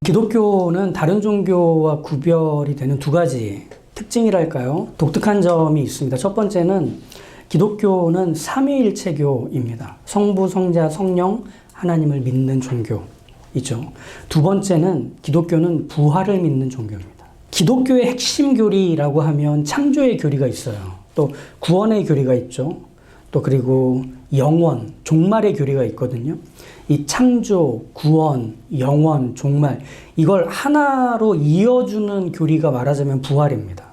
기독교는 다른 종교와 구별이 되는 두 가지 특징이랄까요? 독특한 점이 있습니다. 첫 번째는 기독교는 삼위일체교입니다. 성부, 성자, 성령, 하나님을 믿는 종교이죠. 두 번째는 기독교는 부활을 믿는 종교입니다. 기독교의 핵심 교리라고 하면 창조의 교리가 있어요. 또 구원의 교리가 있죠. 또 그리고 영원, 종말의 교리가 있거든요. 이 창조, 구원, 영원, 종말, 이걸 하나로 이어주는 교리가 말하자면 부활입니다.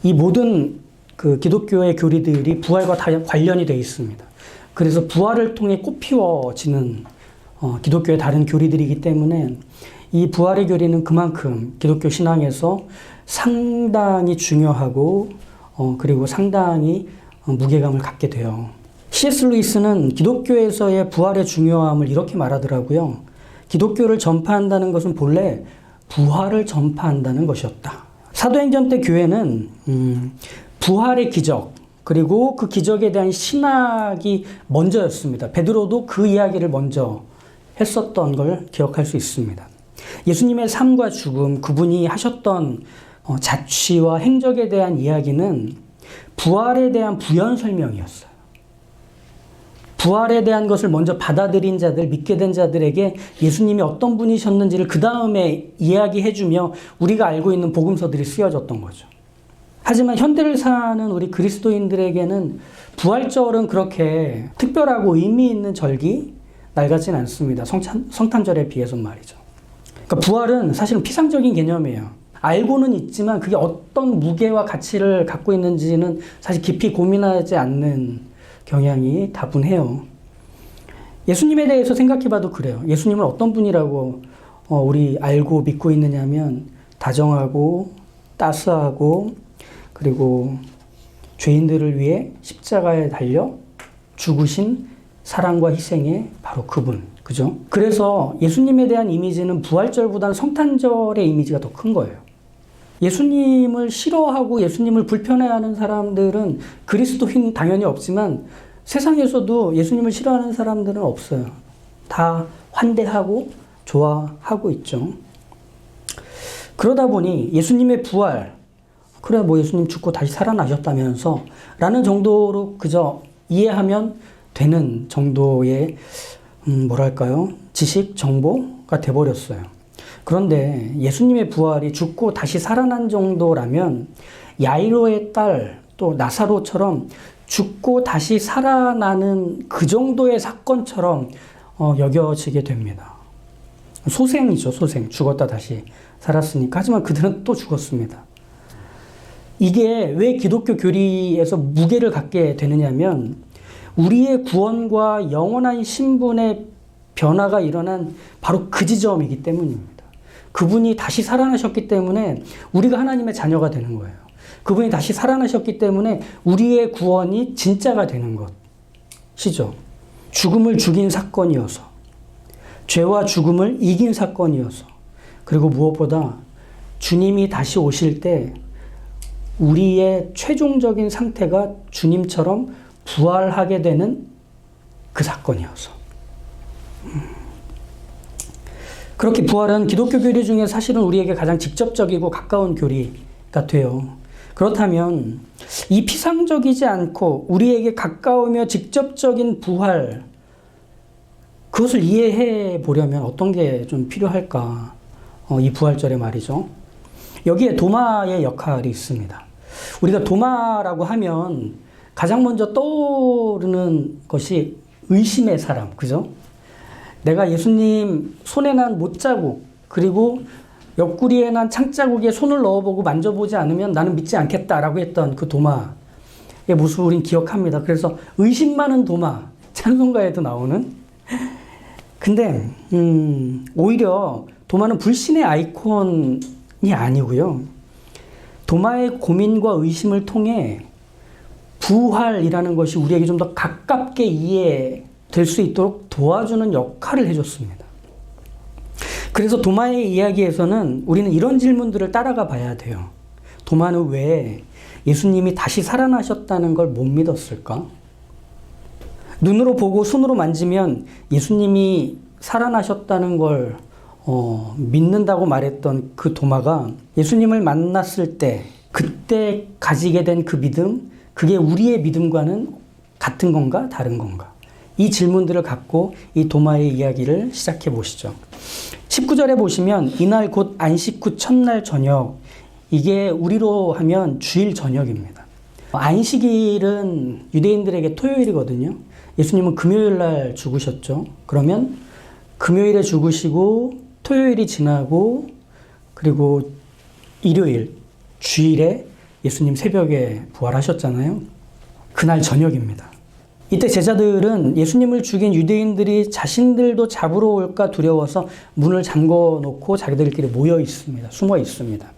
이 모든 그 기독교의 교리들이 부활과 다 관련이 되어 있습니다. 그래서 부활을 통해 꽃피워지는 기독교의 다른 교리들이기 때문에 이 부활의 교리는 그만큼 기독교 신앙에서 상당히 중요하고 그리고 상당히 무게감을 갖게 돼요. C.S. 루이스는 기독교에서의 부활의 중요함을 이렇게 말하더라고요. 기독교를 전파한다는 것은 본래 부활을 전파한다는 것이었다. 사도행전 때 교회는 부활의 기적, 그리고 그 기적에 대한 신학이 먼저였습니다. 베드로도 그 이야기를 먼저 했었던 걸 기억할 수 있습니다. 예수님의 삶과 죽음, 그분이 하셨던 자취와 행적에 대한 이야기는 부활에 대한 부연 설명이었어요. 부활에 대한 것을 먼저 받아들인 자들, 믿게 된 자들에게 예수님이 어떤 분이셨는지를 그 다음에 이야기해주며 우리가 알고 있는 복음서들이 쓰여졌던 거죠. 하지만 현대를 사는 우리 그리스도인들에게는 부활절은 그렇게 특별하고 의미 있는 절기, 날 같진 않습니다. 성탄절에 비해서 말이죠. 그러니까 부활은 사실은 피상적인 개념이에요. 알고는 있지만 그게 어떤 무게와 가치를 갖고 있는지는 사실 깊이 고민하지 않는 경향이 다분해요. 예수님에 대해서 생각해봐도 그래요. 예수님은 어떤 분이라고 우리 알고 믿고 있느냐면 다정하고 따스하고 그리고 죄인들을 위해 십자가에 달려 죽으신 사랑과 희생의 바로 그분. 그죠? 그래서 예수님에 대한 이미지는 부활절보다는 성탄절의 이미지가 더 큰 거예요. 예수님을 싫어하고 예수님을 불편해하는 사람들은 그리스도인 당연히 없지만 세상에서도 예수님을 싫어하는 사람들은 없어요. 다 환대하고 좋아하고 있죠. 그러다 보니 예수님의 부활, 그래 뭐 예수님 죽고 다시 살아나셨다면서 라는 정도로 그저 이해하면 되는 정도의 뭐랄까요? 지식, 정보가 돼버렸어요. 그런데 예수님의 부활이 죽고 다시 살아난 정도라면 야이로의 딸 또 나사로처럼 죽고 다시 살아나는 그 정도의 사건처럼 여겨지게 됩니다. 소생이죠, 소생. 죽었다 다시 살았으니까. 하지만 그들은 또 죽었습니다. 이게 왜 기독교 교리에서 무게를 갖게 되느냐면 우리의 구원과 영원한 신분의 변화가 일어난 바로 그 지점이기 때문입니다. 그분이 다시 살아나셨기 때문에 우리가 하나님의 자녀가 되는 거예요. 그분이 다시 살아나셨기 때문에 우리의 구원이 진짜가 되는 것이죠. 죽음을 죽인 사건이어서, 죄와 죽음을 이긴 사건이어서, 그리고 무엇보다 주님이 다시 오실 때 우리의 최종적인 상태가 주님처럼 부활하게 되는 그 사건이어서. 그렇게 부활은 기독교 교리 중에 사실은 우리에게 가장 직접적이고 가까운 교리가 돼요. 그렇다면 이 피상적이지 않고 우리에게 가까우며 직접적인 부활, 그것을 이해해 보려면 어떤 게 좀 필요할까? 이 부활절에 말이죠. 여기에 도마의 역할이 있습니다. 우리가 도마라고 하면 가장 먼저 떠오르는 것이 의심의 사람, 그죠? 내가 예수님 손에 난 못자국, 그리고 옆구리에 난 창자국에 손을 넣어보고 만져보지 않으면 나는 믿지 않겠다라고 했던 그 도마의 모습을 우린 기억합니다. 그래서 의심 많은 도마, 찬송가에도 나오는. 근데 오히려 도마는 불신의 아이콘이 아니고요. 도마의 고민과 의심을 통해 부활이라는 것이 우리에게 좀 더 가깝게 이해될 수 있도록 도와주는 역할을 해줬습니다. 그래서 도마의 이야기에서는 우리는 이런 질문들을 따라가 봐야 돼요. 도마는 왜 예수님이 다시 살아나셨다는 걸 못 믿었을까? 눈으로 보고 손으로 만지면 예수님이 살아나셨다는 걸 믿는다고 말했던 그 도마가 예수님을 만났을 때 그때 가지게 된 그 믿음, 그게 우리의 믿음과는 같은 건가 다른 건가? 이 질문들을 갖고 이 도마의 이야기를 시작해 보시죠. 19절에 보시면 이날 곧 안식 후 첫날 저녁, 이게 우리로 하면 주일 저녁입니다. 안식일은 유대인들에게 토요일이거든요. 예수님은 금요일 날 죽으셨죠. 그러면 금요일에 죽으시고 토요일이 지나고 그리고 일요일, 주일에 예수님 새벽에 부활하셨잖아요. 그날 저녁입니다. 이때 제자들은 예수님을 죽인 유대인들이 자신들도 잡으러 올까 두려워서 문을 잠궈 놓고 자기들끼리 모여 있습니다. 숨어 있습니다.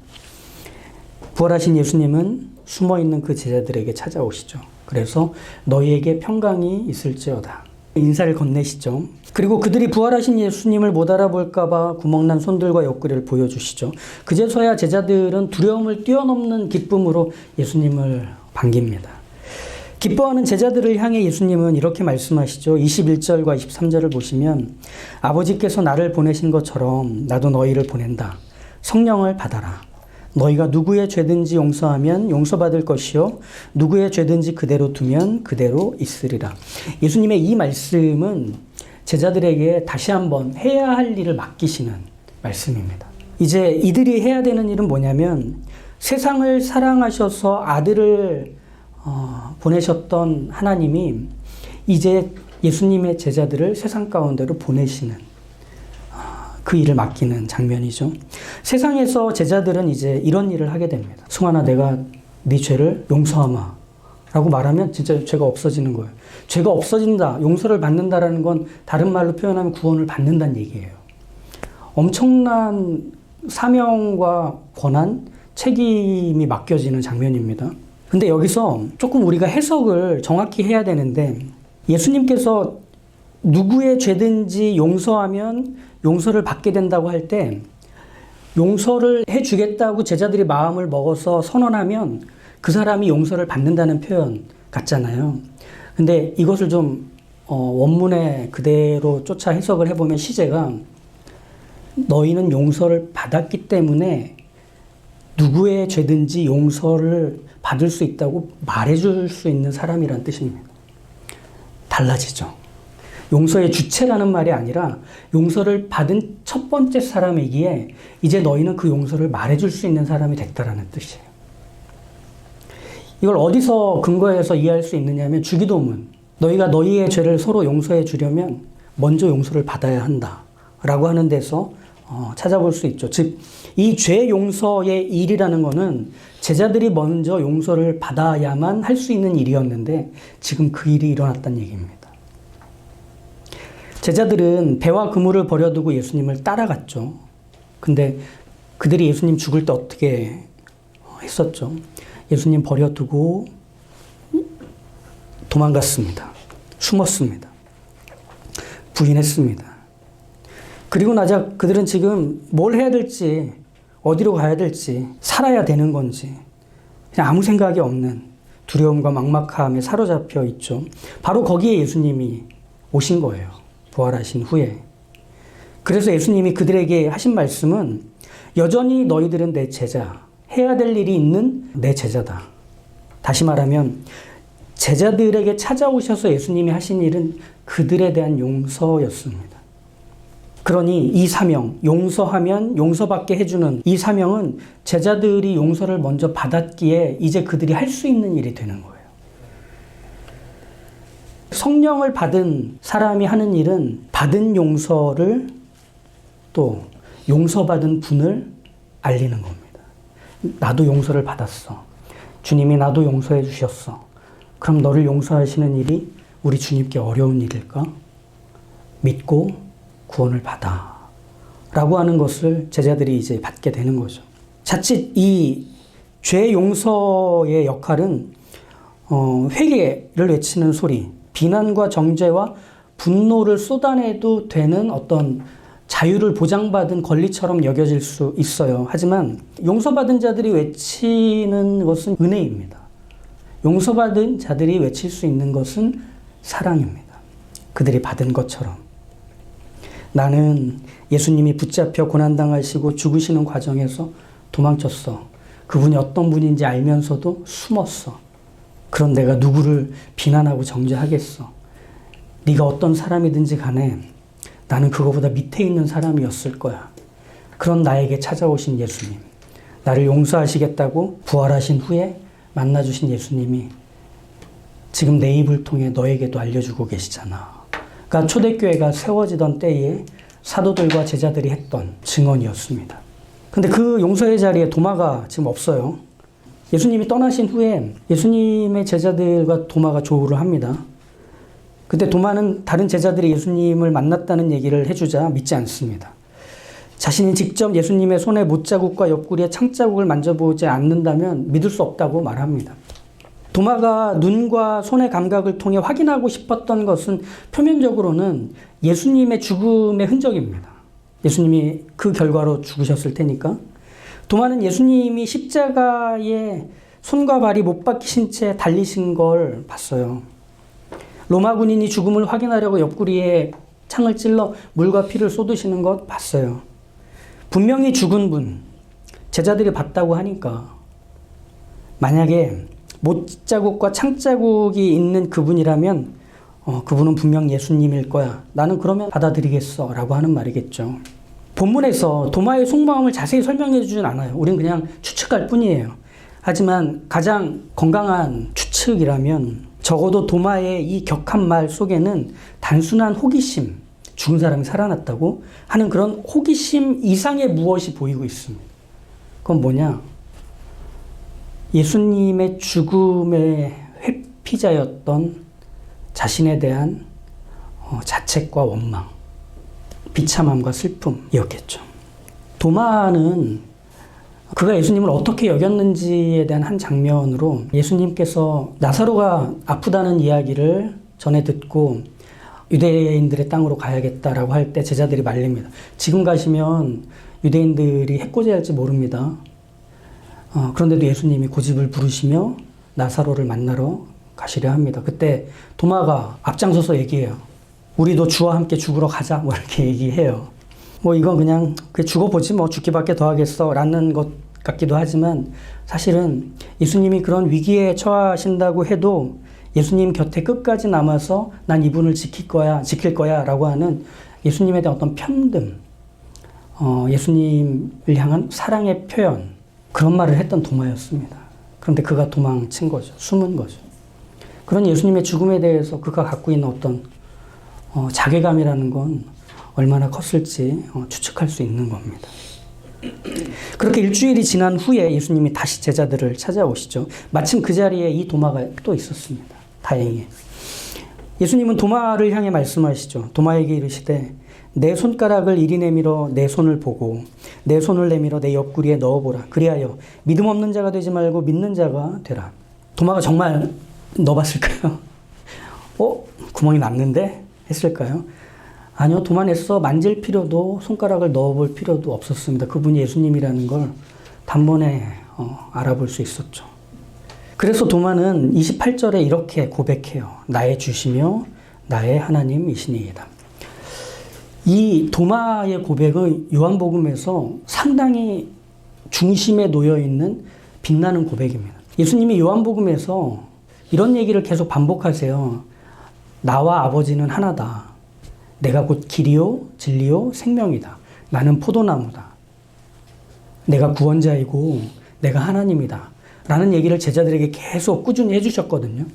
부활하신 예수님은 숨어 있는 그 제자들에게 찾아오시죠. 그래서 너희에게 평강이 있을지어다. 인사를 건네시죠. 그리고 그들이 부활하신 예수님을 못 알아볼까 봐 구멍난 손들과 옆구리를 보여주시죠. 그제서야 제자들은 두려움을 뛰어넘는 기쁨으로 예수님을 반깁니다. 기뻐하는 제자들을 향해 예수님은 이렇게 말씀하시죠. 21절과 23절을 보시면 아버지께서 나를 보내신 것처럼 나도 너희를 보낸다. 성령을 받아라. 너희가 누구의 죄든지 용서하면 용서받을 것이요 누구의 죄든지 그대로 두면 그대로 있으리라. 예수님의 이 말씀은 제자들에게 다시 한번 해야 할 일을 맡기시는 말씀입니다. 이제 이들이 해야 되는 일은 뭐냐면 세상을 사랑하셔서 아들을 보내셨던 하나님이 이제 예수님의 제자들을 세상 가운데로 보내시는 그 일을 맡기는 장면이죠. 세상에서 제자들은 이제 이런 일을 하게 됩니다. 승환아, 내가 네 죄를 용서하마 라고 말하면 진짜 죄가 없어지는 거예요. 죄가 없어진다, 용서를 받는다라는 건 다른 말로 표현하면 구원을 받는다는 얘기예요. 엄청난 사명과 권한, 책임이 맡겨지는 장면입니다. 근데 여기서 조금 우리가 해석을 정확히 해야 되는데 예수님께서 누구의 죄든지 용서하면 용서를 받게 된다고 할 때 용서를 해주겠다고 제자들이 마음을 먹어서 선언하면 그 사람이 용서를 받는다는 표현 같잖아요. 근데 이것을 좀 원문에 그대로 쫓아 해석을 해보면 시제가 너희는 용서를 받았기 때문에 누구의 죄든지 용서를 받을 수 있다고 말해줄 수 있는 사람이란 뜻입니다. 달라지죠. 용서의 주체라는 말이 아니라 용서를 받은 첫 번째 사람이기에 이제 너희는 그 용서를 말해줄 수 있는 사람이 됐다라는 뜻이에요. 이걸 어디서 근거해서 이해할 수 있느냐면 주기도문. 너희가 너희의 죄를 서로 용서해 주려면 먼저 용서를 받아야 한다 라고 하는 데서 찾아볼 수 있죠. 즉, 이 죄 용서의 일이라는 거는 제자들이 먼저 용서를 받아야만 할 수 있는 일이었는데 지금 그 일이 일어났다는 얘기입니다. 제자들은 배와 그물을 버려두고 예수님을 따라갔죠. 근데 그들이 예수님 죽을 때 어떻게 했었죠? 예수님 버려두고 도망갔습니다. 숨었습니다. 부인했습니다. 그리고 나자 그들은 지금 뭘 해야 될지, 어디로 가야 될지, 살아야 되는 건지 그냥 아무 생각이 없는 두려움과 막막함에 사로잡혀 있죠. 바로 거기에 예수님이 오신 거예요. 부활하신 후에. 그래서 예수님이 그들에게 하신 말씀은 여전히 너희들은 내 제자, 해야 될 일이 있는 내 제자다. 다시 말하면 제자들에게 찾아오셔서 예수님이 하신 일은 그들에 대한 용서였습니다. 그러니 이 사명, 용서하면 용서받게 해주는 이 사명은 제자들이 용서를 먼저 받았기에 이제 그들이 할 수 있는 일이 되는 거예요. 성령을 받은 사람이 하는 일은 받은 용서를 또 용서받은 분을 알리는 겁니다. 나도 용서를 받았어. 주님이 나도 용서해 주셨어. 그럼 너를 용서하시는 일이 우리 주님께 어려운 일일까? 믿고 구원을 받아. 라고 하는 것을 제자들이 이제 받게 되는 거죠. 자칫 이 죄 용서의 역할은 회개를 외치는 소리, 비난과 정죄와 분노를 쏟아내도 되는 어떤 자유를 보장받은 권리처럼 여겨질 수 있어요. 하지만 용서받은 자들이 외치는 것은 은혜입니다. 용서받은 자들이 외칠 수 있는 것은 사랑입니다. 그들이 받은 것처럼. 나는 예수님이 붙잡혀 고난당하시고 죽으시는 과정에서 도망쳤어. 그분이 어떤 분인지 알면서도 숨었어. 그런 내가 누구를 비난하고 정죄하겠어. 네가 어떤 사람이든지 간에 나는 그거보다 밑에 있는 사람이었을 거야. 그런 나에게 찾아오신 예수님, 나를 용서하시겠다고 부활하신 후에 만나주신 예수님이 지금 내 입을 통해 너에게도 알려주고 계시잖아. 그러니까 초대교회가 세워지던 때에 사도들과 제자들이 했던 증언이었습니다. 근데 그 용서의 자리에 도마가 지금 없어요. 예수님이 떠나신 후에 예수님의 제자들과 도마가 조우를 합니다. 그때 도마는 다른 제자들이 예수님을 만났다는 얘기를 해주자 믿지 않습니다. 자신이 직접 예수님의 손에 못자국과 옆구리에 창자국을 만져보지 않는다면 믿을 수 없다고 말합니다. 도마가 눈과 손의 감각을 통해 확인하고 싶었던 것은 표면적으로는 예수님의 죽음의 흔적입니다. 예수님이 그 결과로 죽으셨을 테니까. 도마는 예수님이 십자가에 손과 발이 못 박히신 채 달리신 걸 봤어요. 로마 군인이 죽음을 확인하려고 옆구리에 창을 찔러 물과 피를 쏟으시는 것 봤어요. 분명히 죽은 분, 제자들이 봤다고 하니까 만약에 못자국과 창자국이 있는 그분이라면 그분은 분명 예수님일 거야. 나는 그러면 받아들이겠어 라고 하는 말이겠죠. 본문에서 도마의 속마음을 자세히 설명해 주진 않아요. 우린 그냥 추측할 뿐이에요. 하지만 가장 건강한 추측이라면 적어도 도마의 이 격한 말 속에는 단순한 호기심, 죽은 사람이 살아났다고 하는 그런 호기심 이상의 무엇이 보이고 있습니다. 그건 뭐냐? 예수님의 죽음의 회피자였던 자신에 대한 자책과 원망, 비참함과 슬픔이었겠죠. 도마는 그가 예수님을 어떻게 여겼는지에 대한 한 장면으로 예수님께서 나사로가 아프다는 이야기를 전해 듣고 유대인들의 땅으로 가야겠다라고 할 때 제자들이 말립니다. 지금 가시면 유대인들이 해코지할지 모릅니다. 그런데도 예수님이 고집을 부르시며 나사로를 만나러 가시려 합니다. 그때 도마가 앞장서서 얘기해요. 우리도 주와 함께 죽으러 가자. 뭐 이렇게 얘기해요. 뭐 이건 그냥 죽어보지 뭐 죽기밖에 더 하겠어 라는 것 같기도 하지만 사실은 예수님이 그런 위기에 처하신다고 해도 예수님 곁에 끝까지 남아서 난 이분을 지킬 거야 라고 하는 예수님에 대한 어떤 편듦, 예수님을 향한 사랑의 표현, 그런 말을 했던 도마였습니다. 그런데 그가 도망친 거죠. 숨은 거죠. 그런 예수님의 죽음에 대해서 그가 갖고 있는 어떤 자괴감이라는 건 얼마나 컸을지 추측할 수 있는 겁니다. 그렇게 일주일이 지난 후에 예수님이 다시 제자들을 찾아오시죠. 마침 그 자리에 이 도마가 또 있었습니다. 다행히. 예수님은 도마를 향해 말씀하시죠. 도마에게 이르시되 내 손가락을 이리 내밀어 내 손을 보고 내 손을 내밀어 내 옆구리에 넣어보라. 그리하여 믿음 없는 자가 되지 말고 믿는 자가 되라. 도마가 정말 넣어봤을까요? 구멍이 났는데? 했을까요? 아니요. 도마에서 만질 필요도 손가락을 넣어볼 필요도 없었습니다. 그분이 예수님이라는 걸 단번에 알아볼 수 있었죠. 그래서 도마는 28절에 이렇게 고백해요. 나의 주시며 나의 하나님이시니이다. 이 도마의 고백은 요한복음에서 상당히 중심에 놓여있는 빛나는 고백입니다. 예수님이 요한복음에서 이런 얘기를 계속 반복하세요. 나와 아버지는 하나다. 내가 곧 길이요 진리요 생명이다. 나는 포도나무다. 내가 구원자이고 내가 하나님이다. 라는 얘기를 제자들에게 계속 꾸준히 해주셨거든요.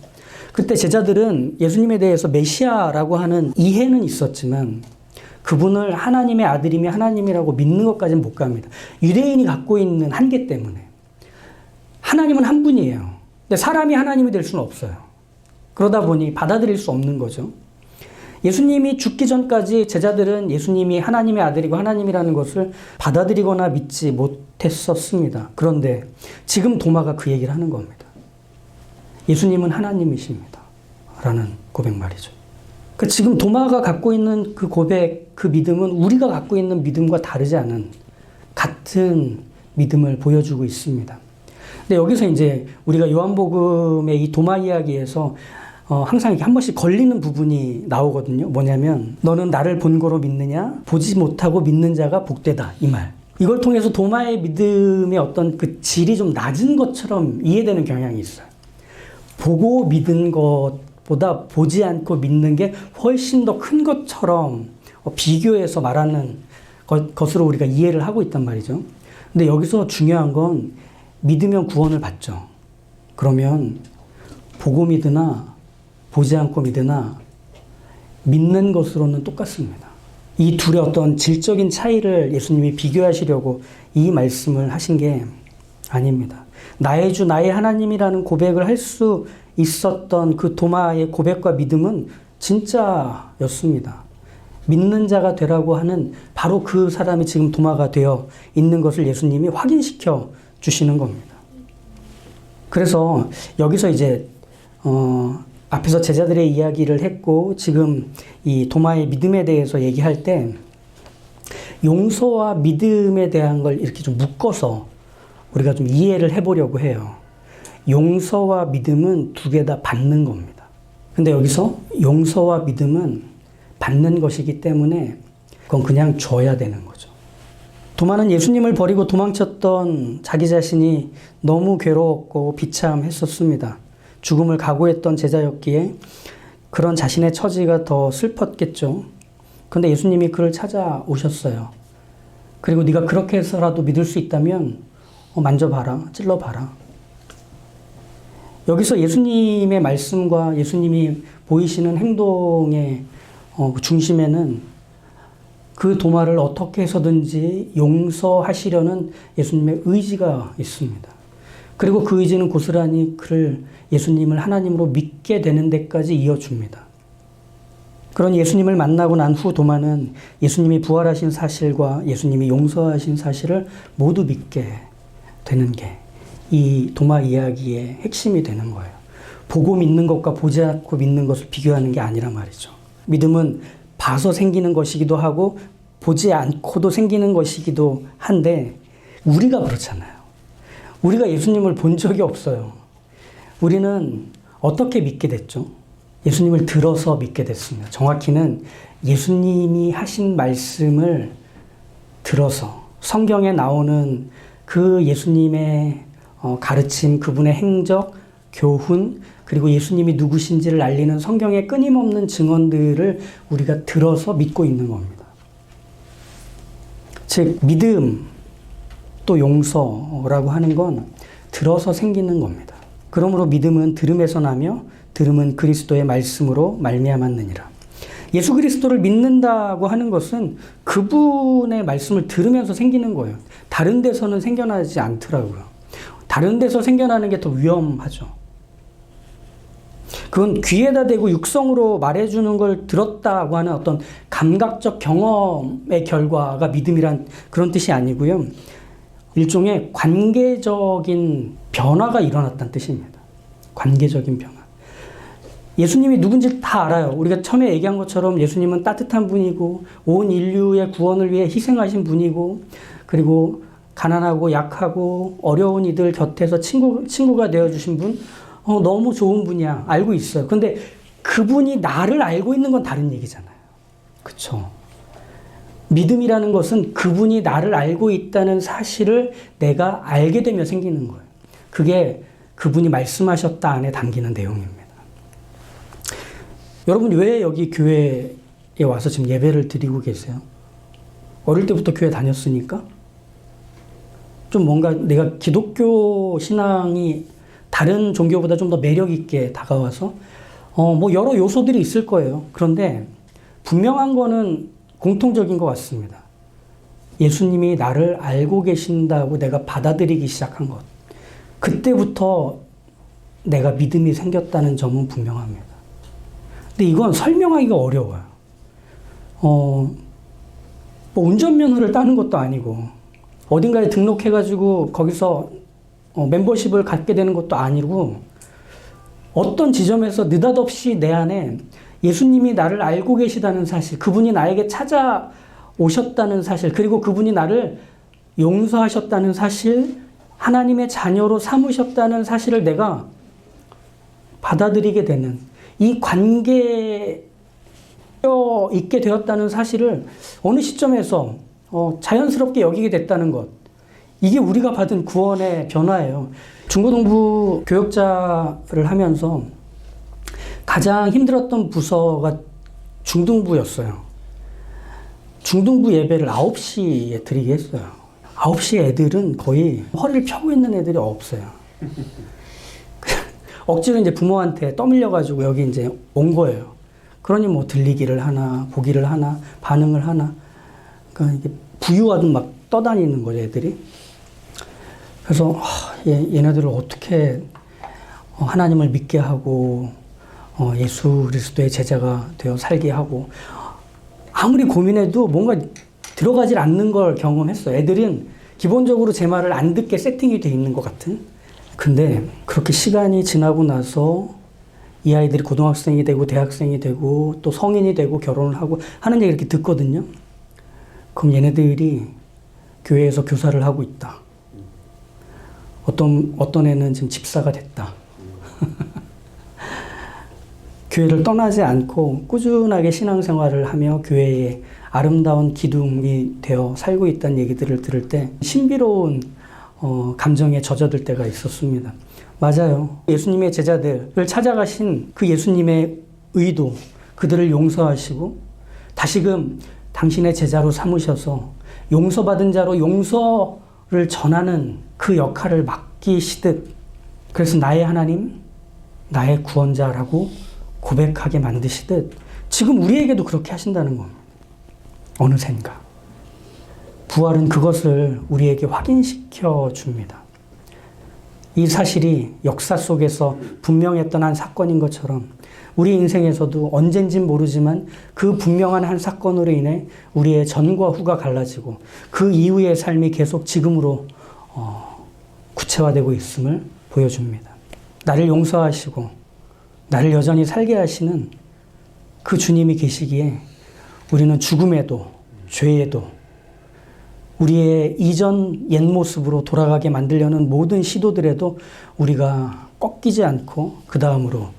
그때 제자들은 예수님에 대해서 메시아라고 하는 이해는 있었지만 그분을 하나님의 아들이며 하나님이라고 믿는 것까지는 못 갑니다. 유대인이 갖고 있는 한계 때문에. 하나님은 한 분이에요. 근데 사람이 하나님이 될 수는 없어요. 그러다 보니 받아들일 수 없는 거죠. 예수님이 죽기 전까지 제자들은 예수님이 하나님의 아들이고 하나님이라는 것을 받아들이거나 믿지 못했었습니다. 그런데 지금 도마가 그 얘기를 하는 겁니다. 예수님은 하나님이십니다. 라는 고백 말이죠. 그러니까 지금 도마가 갖고 있는 그 고백, 그 믿음은 우리가 갖고 있는 믿음과 다르지 않은 같은 믿음을 보여주고 있습니다. 근데 여기서 이제 우리가 요한복음의 이 도마 이야기에서 항상 이렇게 한 번씩 걸리는 부분이 나오거든요. 뭐냐면 너는 나를 본거로 믿느냐? 보지 못하고 믿는 자가 복되다. 이 말. 이걸 통해서 도마의 믿음의 어떤 그 질이 좀 낮은 것처럼 이해되는 경향이 있어요. 보고 믿은 것보다 보지 않고 믿는 게 훨씬 더 큰 것처럼 비교해서 말하는 것으로 우리가 이해를 하고 있단 말이죠. 근데 여기서 중요한 건 믿으면 구원을 받죠. 그러면 보고 믿으나 보지 않고 믿으나 믿는 것으로는 똑같습니다. 이 둘의 어떤 질적인 차이를 예수님이 비교하시려고 이 말씀을 하신 게 아닙니다. 나의 주 나의 하나님이라는 고백을 할 수 있었던 그 도마의 고백과 믿음은 진짜였습니다. 믿는 자가 되라고 하는 바로 그 사람이 지금 도마가 되어 있는 것을 예수님이 확인시켜 주시는 겁니다. 그래서 여기서 이제 앞에서 제자들의 이야기를 했고 지금 이 도마의 믿음에 대해서 얘기할 때 용서와 믿음에 대한 걸 이렇게 좀 묶어서 우리가 좀 이해를 해보려고 해요. 용서와 믿음은 두 개 다 받는 겁니다. 근데 여기서 용서와 믿음은 받는 것이기 때문에 그건 그냥 줘야 되는 거죠. 도마는 예수님을 버리고 도망쳤던 자기 자신이 너무 괴로웠고 비참했었습니다. 죽음을 각오했던 제자였기에 그런 자신의 처지가 더 슬펐겠죠. 그런데 예수님이 그를 찾아오셨어요. 그리고 네가 그렇게 해서라도 믿을 수 있다면 만져봐라, 찔러봐라. 여기서 예수님의 말씀과 예수님이 보이시는 행동의 중심에는 그 도마를 어떻게 해서든지 용서하시려는 예수님의 의지가 있습니다. 그리고 그 의지는 고스란히 그를 예수님을 하나님으로 믿게 되는 데까지 이어줍니다. 그런 예수님을 만나고 난 후 도마는 예수님이 부활하신 사실과 예수님이 용서하신 사실을 모두 믿게 되는 게 이 도마 이야기의 핵심이 되는 거예요. 보고 믿는 것과 보지 않고 믿는 것을 비교하는 게 아니라 말이죠. 믿음은 봐서 생기는 것이기도 하고 보지 않고도 생기는 것이기도 한데 우리가 그렇잖아요. 우리가 예수님을 본 적이 없어요. 우리는 어떻게 믿게 됐죠? 예수님을 들어서 믿게 됐습니다. 정확히는 예수님이 하신 말씀을 들어서 성경에 나오는 그 예수님의 가르침, 그분의 행적, 교훈, 그리고 예수님이 누구신지를 알리는 성경의 끊임없는 증언들을 우리가 들어서 믿고 있는 겁니다. 즉 믿음 또 용서라고 하는 건 들어서 생기는 겁니다. 그러므로 믿음은 들음에서 나며 들음은 그리스도의 말씀으로 말미암았느니라. 예수 그리스도를 믿는다고 하는 것은 그분의 말씀을 들으면서 생기는 거예요. 다른 데서는 생겨나지 않더라고요. 다른 데서 생겨나는 게 더 위험하죠. 그건 귀에다 대고 육성으로 말해주는 걸 들었다고 하는 어떤 감각적 경험의 결과가 믿음이란 그런 뜻이 아니고요. 일종의 관계적인 변화가 일어났다는 뜻입니다. 관계적인 변화. 예수님이 누군지 다 알아요. 우리가 처음에 얘기한 것처럼 예수님은 따뜻한 분이고 온 인류의 구원을 위해 희생하신 분이고 그리고 가난하고 약하고 어려운 이들 곁에서 친구가 되어주신 분, 너무 좋은 분이야. 알고 있어요. 근데 그분이 나를 알고 있는 건 다른 얘기잖아요. 그쵸? 믿음이라는 것은 그분이 나를 알고 있다는 사실을 내가 알게 되면 생기는 거예요. 그게 그분이 말씀하셨다 안에 담기는 내용입니다. 여러분 왜 여기 교회에 와서 지금 예배를 드리고 계세요? 어릴 때부터 교회 다녔으니까? 좀 뭔가 내가 기독교 신앙이 다른 종교보다 좀 더 매력 있게 다가와서 뭐 여러 요소들이 있을 거예요. 그런데 분명한 거는 공통적인 것 같습니다. 예수님이 나를 알고 계신다고 내가 받아들이기 시작한 것. 그때부터 내가 믿음이 생겼다는 점은 분명합니다. 근데 이건 설명하기가 어려워요. 뭐 운전면허를 따는 것도 아니고 어딘가에 등록해가지고 거기서 멤버십을 갖게 되는 것도 아니고 어떤 지점에서 느닷없이 내 안에 예수님이 나를 알고 계시다는 사실, 그분이 나에게 찾아오셨다는 사실, 그리고 그분이 나를 용서하셨다는 사실, 하나님의 자녀로 삼으셨다는 사실을 내가 받아들이게 되는 이 관계에 있게 되었다는 사실을 어느 시점에서 자연스럽게 여기게 됐다는 것. 이게 우리가 받은 구원의 변화예요. 중고등부 교역자를 하면서 가장 힘들었던 부서가 중등부였어요. 중등부 예배를 9시에 드리게 했어요. 9시 애들은 거의 허리를 펴고 있는 애들이 없어요. 억지로 이제 부모한테 떠밀려가지고 여기 이제 온 거예요. 그러니 뭐 들리기를 하나, 보기를 하나, 반응을 하나. 그러니까 이게 부유하듯 막 떠다니는 거죠, 애들이. 그래서 얘네들을 어떻게 하나님을 믿게 하고 예수 그리스도의 제자가 되어 살게 하고, 아무리 고민해도 뭔가 들어가질 않는 걸 경험했어요. 애들은 기본적으로 제 말을 안 듣게 세팅이 돼 있는 것 같은. 근데 그렇게 시간이 지나고 나서 이 아이들이 고등학생이 되고 대학생이 되고 또 성인이 되고 결혼을 하고 하는 얘기 이렇게 듣거든요. 그럼 얘네들이 교회에서 교사를 하고 있다. 어떤 애는 지금 집사가 됐다. 교회를 떠나지 않고 꾸준하게 신앙생활을 하며 교회의 아름다운 기둥이 되어 살고 있다는 얘기들을 들을 때 신비로운 감정에 젖어들 때가 있었습니다. 맞아요. 예수님의 제자들을 찾아가신 그 예수님의 의도, 그들을 용서하시고 다시금 당신의 제자로 삼으셔서 용서받은 자로 용서를 전하는 그 역할을 맡기시듯, 그래서 나의 하나님, 나의 구원자라고 고백하게 만드시듯 지금 우리에게도 그렇게 하신다는 겁니다. 어느샌가. 부활은 그것을 우리에게 확인시켜 줍니다. 이 사실이 역사 속에서 분명했던 한 사건인 것처럼 우리 인생에서도 언젠진 모르지만 그 분명한 한 사건으로 인해 우리의 전과 후가 갈라지고 그 이후의 삶이 계속 지금으로 구체화되고 있음을 보여줍니다. 나를 용서하시고 나를 여전히 살게 하시는 그 주님이 계시기에 우리는 죽음에도 죄에도 우리의 이전 옛 모습으로 돌아가게 만들려는 모든 시도들에도 우리가 꺾이지 않고 그 다음으로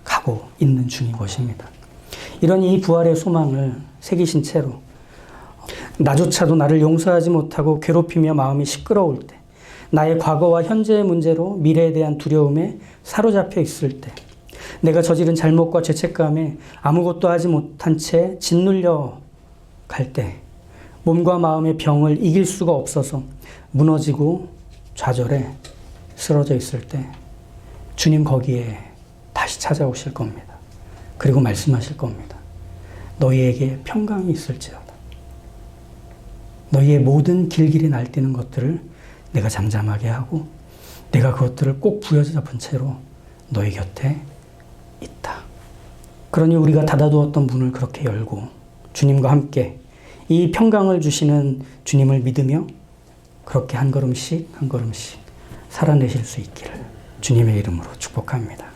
가고 있는 중인 것입니다. 이런 이 부활의 소망을 새기신 채로 나조차도 나를 용서하지 못하고 괴롭히며 마음이 시끄러울 때, 나의 과거와 현재의 문제로 미래에 대한 두려움에 사로잡혀 있을 때, 내가 저지른 잘못과 죄책감에 아무것도 하지 못한 채 짓눌려 갈 때, 몸과 마음의 병을 이길 수가 없어서 무너지고 좌절해 쓰러져 있을 때 주님 거기에 다시 찾아오실 겁니다. 그리고 말씀하실 겁니다. 너희에게 평강이 있을지어다. 너희의 모든 길길이 날뛰는 것들을 내가 잠잠하게 하고 내가 그것들을 꼭 부여잡은 채로 너희 곁에 있다. 그러니 우리가 닫아두었던 문을 그렇게 열고 주님과 함께 이 평강을 주시는 주님을 믿으며 그렇게 한 걸음씩 한 걸음씩 살아내실 수 있기를 주님의 이름으로 축복합니다.